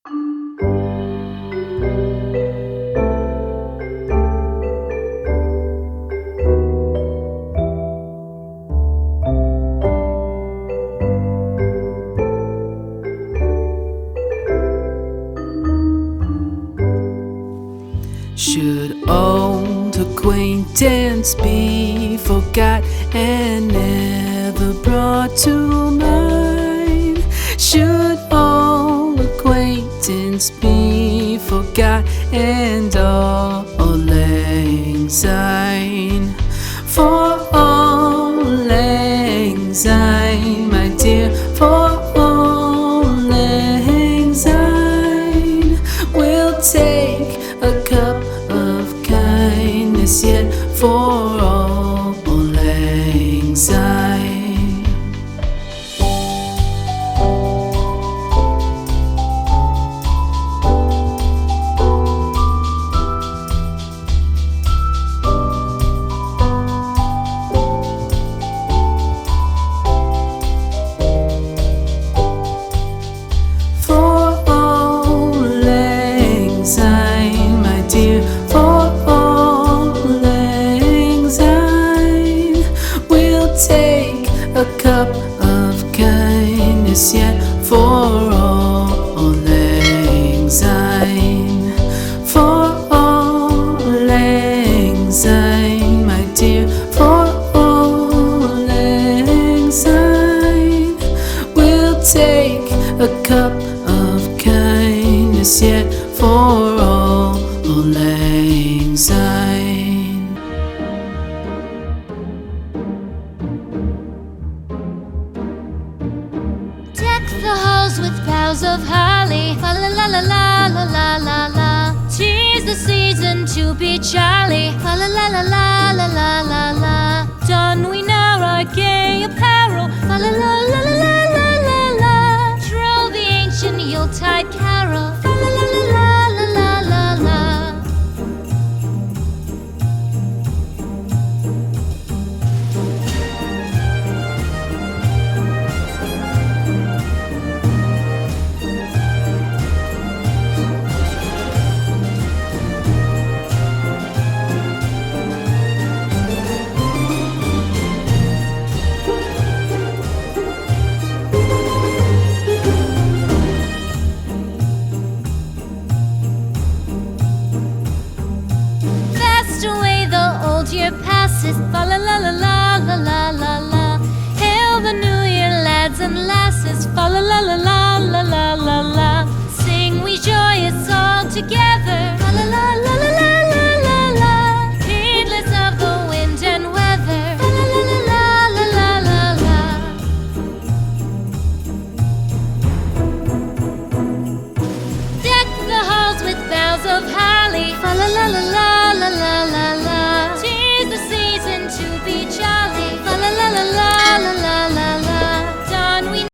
Should old acquaintance be forgot and never brought to mind? Should old acquaintance be forgot and all lang syne? For all lang syne, my dear, for all lang syne, we'll take a cup of kindness yet for all lang syne. Take a cup of kindness yet for all lang syne. For all lang syne, my dear, for all lang syne, we'll take a cup of kindness yet for all lang syne. The halls with boughs of holly, fa la la la la la la la la. 'Tis the season to be jolly, fa la la la la la la la la. Don we now our gay apparel, fa la la la la la.